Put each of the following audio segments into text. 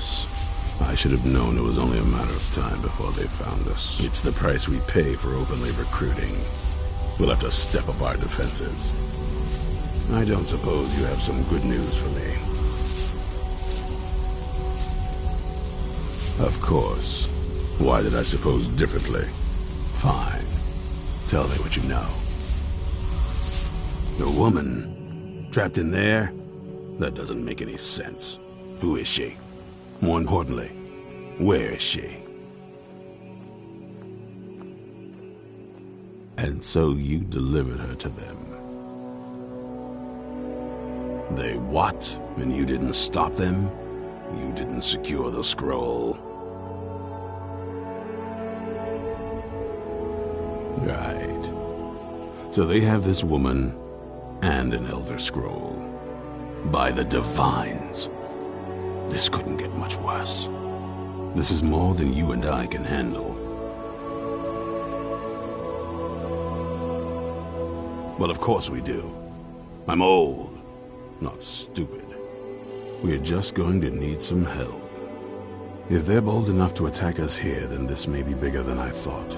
mess. I should have known it was only a matter of time before they found us. It's the price we pay for openly recruiting. We'll have to step up our defenses. I don't suppose you have some good news for me. Of course. Why did I suppose differently? Fine. Tell me what you know. A woman? Trapped in there? That doesn't make any sense. Who is she? More importantly, where is she? And so you delivered her to them. They what? And you didn't stop them? You didn't secure the scroll? Right. So they have this woman and an Elder Scroll. By the Divines. This couldn't get much worse. This is more than you and I can handle. Well, of course we do. I'm old, not stupid. We're just going to need some help. If they're bold enough to attack us here, then this may be bigger than I thought.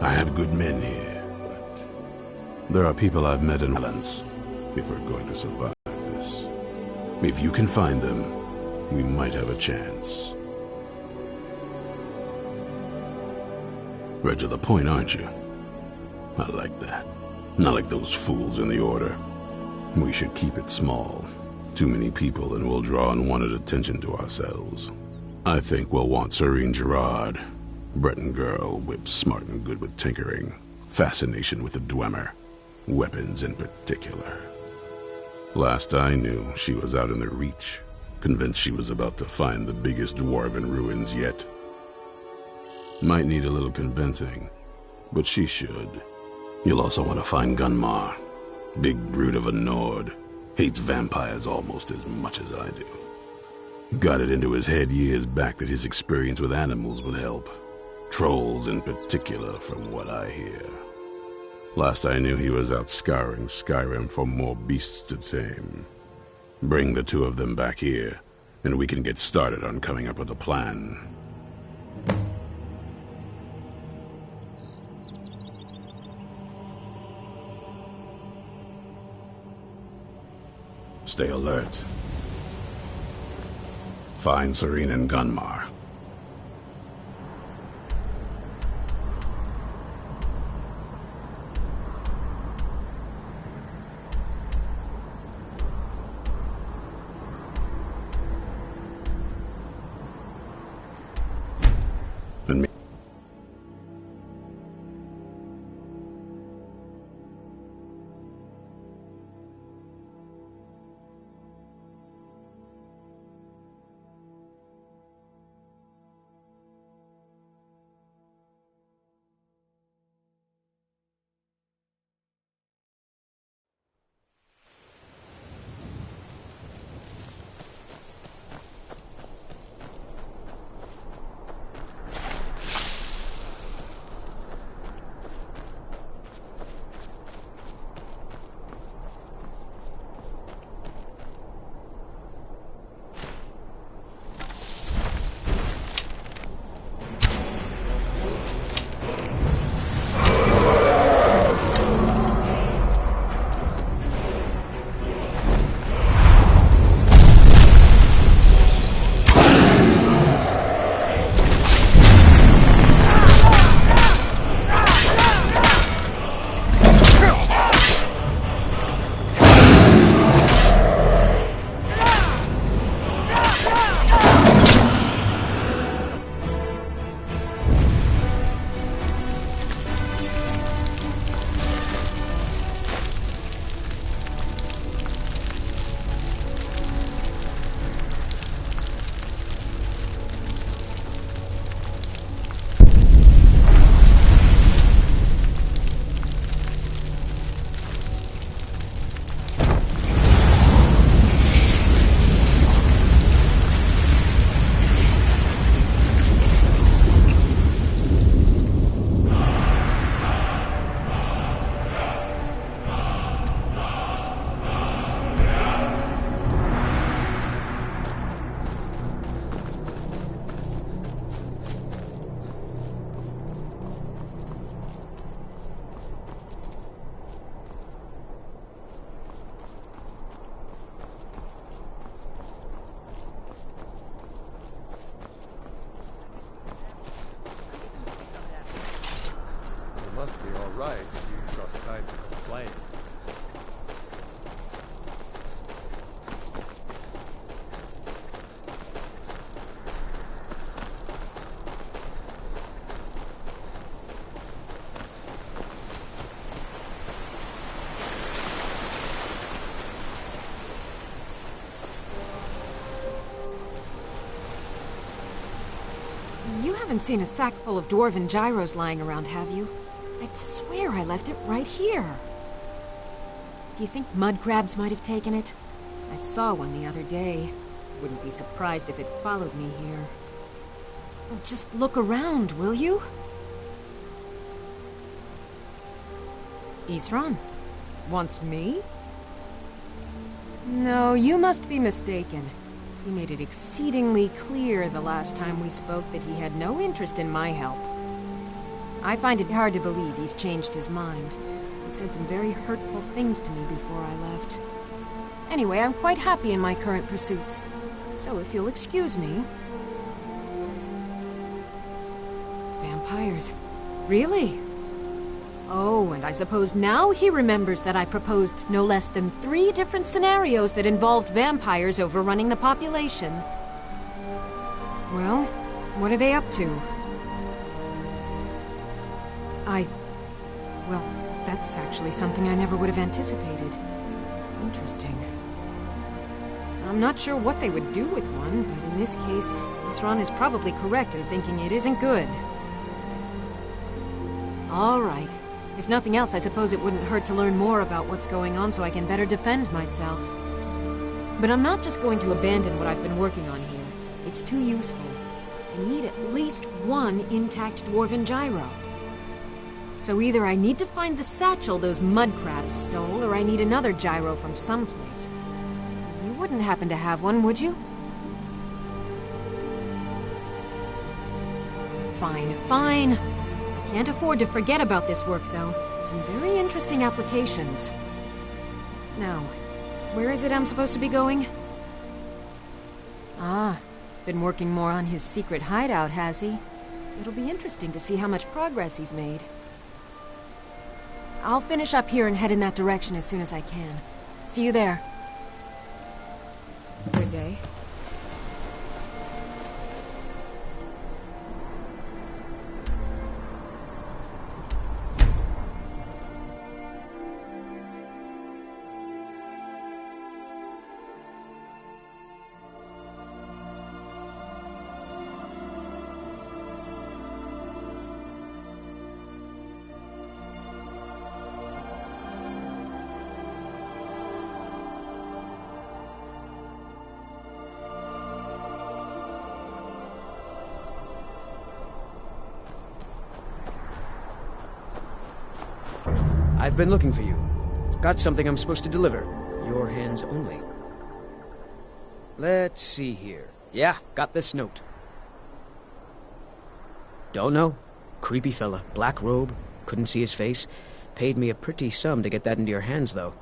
I have good men here, but there are people I've met in balance, if we're going to survive this. If you can find them, we might have a chance. Right to the point, aren't you? I like that. Not like those fools in the Order. We should keep it small. Too many people and we'll draw unwanted attention to ourselves. I think we'll want Serene Gerard. Breton girl, whip smart and good with tinkering. Fascination with the Dwemer. Weapons in particular. Last I knew, she was out in the Reach. Convinced she was about to find the biggest dwarven ruins yet. Might need a little convincing, but she should. You'll also want to find Gunmar. Big brute of a Nord. Hates vampires almost as much as I do. Got it into his head years back that his experience with animals would help. Trolls in particular, from what I hear. Last I knew, he was out scouring Skyrim for more beasts to tame. Bring the two of them back here, and we can get started on coming up with a plan. Stay alert. Find Serene and Gunmar. And me. right if you got time to complain. You haven't seen a sack full of dwarven gyros lying around, have you? I'd swear I left it right here. Do you think mud crabs might have taken it? I saw one the other day. Wouldn't be surprised if it followed me here. Oh, just look around, will you? Isran? Wants me? No, you must be mistaken. He made it exceedingly clear the last time we spoke that he had no interest in my help. I find it hard to believe he's changed his mind. He said some very hurtful things to me before I left. Anyway, I'm quite happy in my current pursuits. So if you'll excuse me... Vampires. Really? Oh, and I suppose now he remembers that I proposed no less than 3 different scenarios that involved vampires overrunning the population. Well, what are they up to? Well, that's actually something I never would have anticipated. Interesting. I'm not sure what they would do with one, but in this case, Isran is probably correct in thinking it isn't good. All right. If nothing else, I suppose it wouldn't hurt to learn more about what's going on so I can better defend myself. But I'm not just going to abandon what I've been working on here. It's too useful. I need at least 1 intact dwarven gyro. So either I need to find the satchel those mud crabs stole, or I need another gyro from someplace. You wouldn't happen to have one, would you? Fine, fine. Can't afford to forget about this work, though. Some very interesting applications. Now, where is it I'm supposed to be going? Ah, been working more on his secret hideout, has he? It'll be interesting to see how much progress he's made. I'll finish up here and head in that direction as soon as I can. See you there. Good day. I've been looking for you. Got something I'm supposed to deliver. Your hands only. Let's see here. Yeah, got this note. Don't know. Creepy fella. Black robe. Couldn't see his face. Paid me a pretty sum to get that into your hands, though.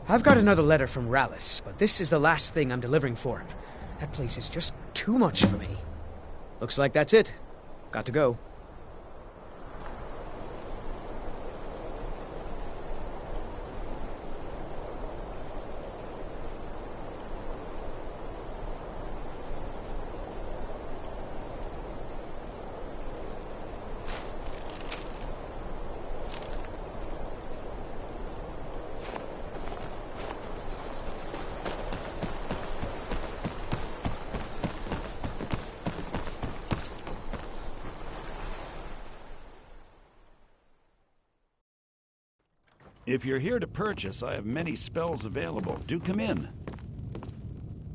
I've got another letter from Rallis, but this is the last thing I'm delivering for him. That place is just too much for me. Looks like that's it. Got to go. If you're here to purchase, I have many spells available. Do come in.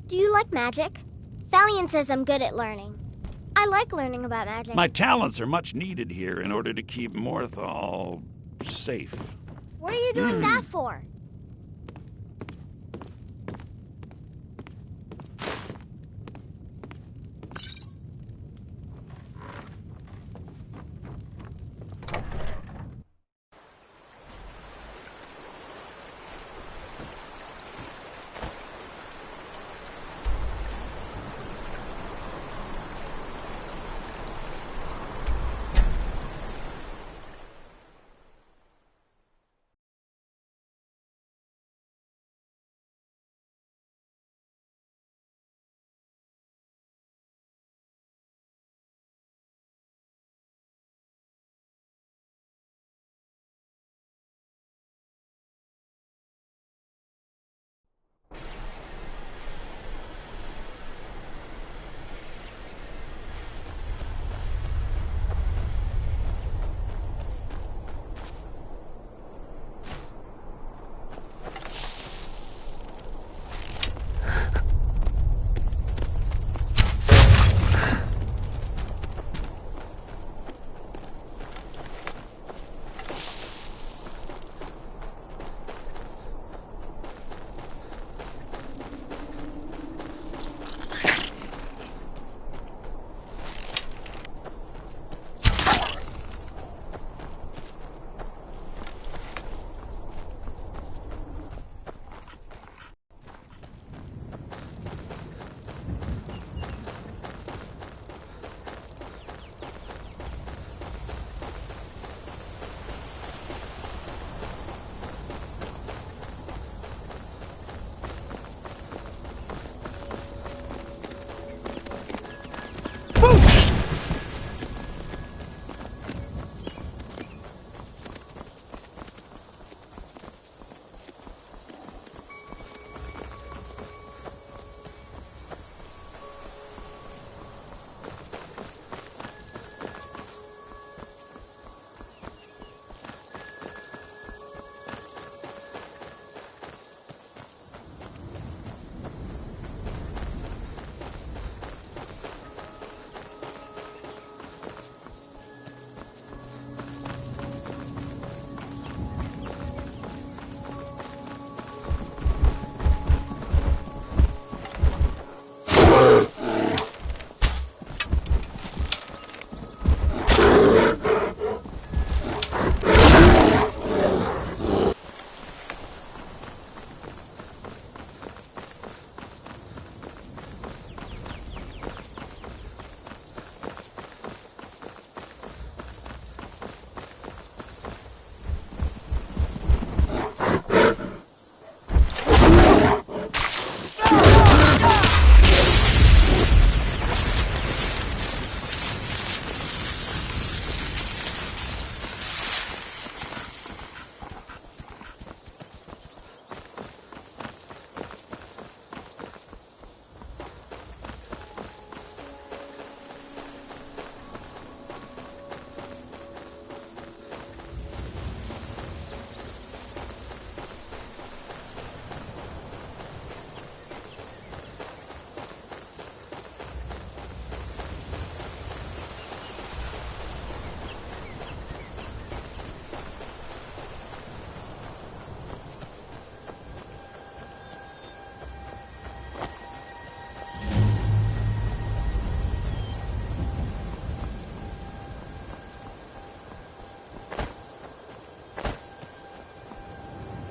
Do you like magic? Thalion says I'm good at learning. I like learning about magic. My talents are much needed here in order to keep Morthal safe. What are you doing that for?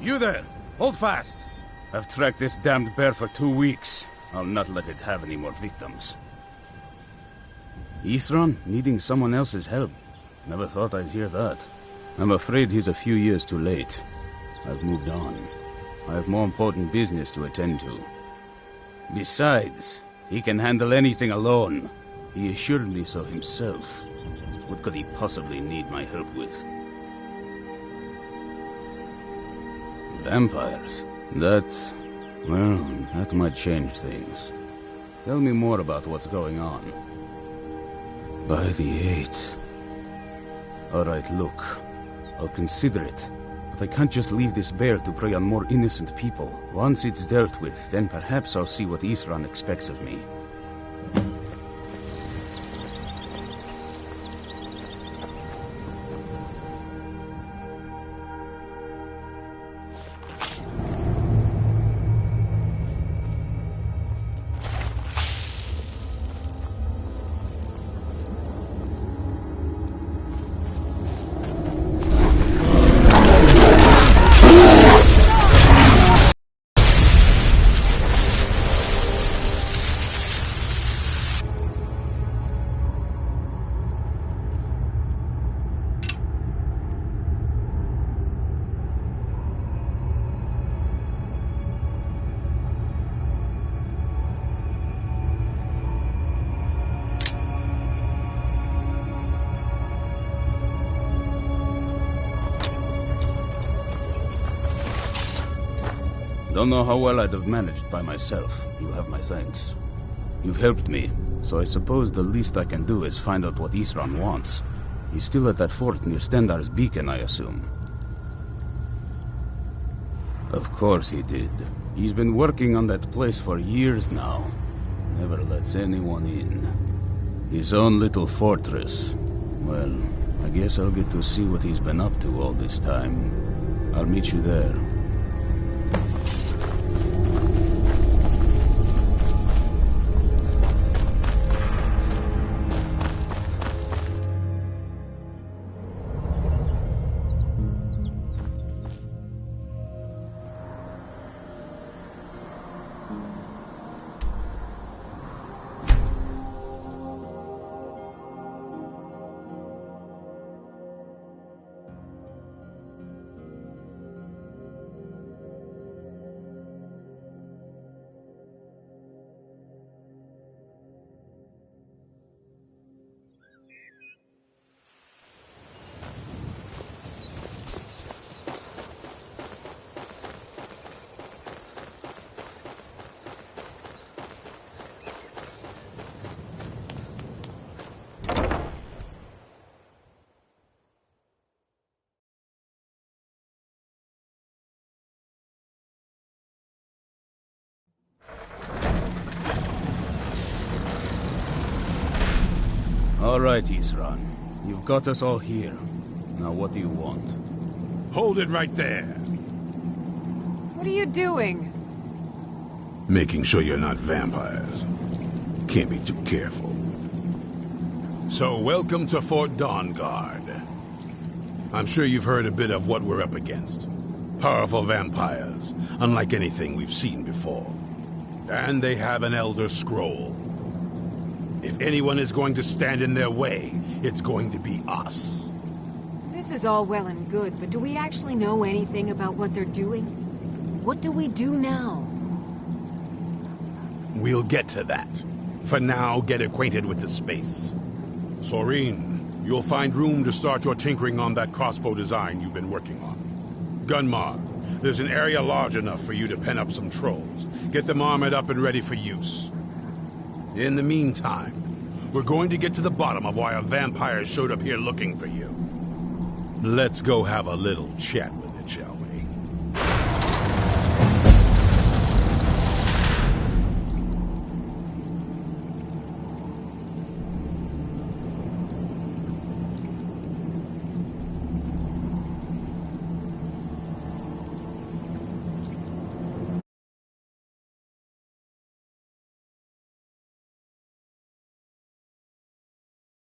You there! Hold fast! I've tracked this damned bear for 2 weeks. I'll not let it have any more victims. Isran needing someone else's help. Never thought I'd hear that. I'm afraid he's a few years too late. I've moved on. I have more important business to attend to. Besides, he can handle anything alone. He assured me so himself. What could he possibly need my help with? Vampires? That might change things. Tell me more about what's going on. By the 8th. Alright, look. I'll consider it. But I can't just leave this bear to prey on more innocent people. Once it's dealt with, then perhaps I'll see what Isran expects of me. Don't know how well I'd have managed by myself. You have my thanks. You've helped me, so I suppose the least I can do is find out what Isran wants. He's still at that fort near Stendar's beacon, I assume. Of course he did. He's been working on that place for years now. Never lets anyone in. His own little fortress. Well, I guess I'll get to see what he's been up to all this time. I'll meet you there. All right, Isran. You've got us all here. Now what do you want? Hold it right there. What are you doing? Making sure you're not vampires. Can't be too careful. So, welcome to Fort Dawnguard. I'm sure you've heard a bit of what we're up against. Powerful vampires, unlike anything we've seen before. And they have an Elder Scroll. If anyone is going to stand in their way, it's going to be us. This is all well and good, but do we actually know anything about what they're doing? What do we do now? We'll get to that. For now, get acquainted with the space. Soreen, you'll find room to start your tinkering on that crossbow design you've been working on. Gunmar, there's an area large enough for you to pen up some trolls. Get them armored up and ready for use. In the meantime, we're going to get to the bottom of why a vampire showed up here looking for you. Let's go have a little chat with it, shall we?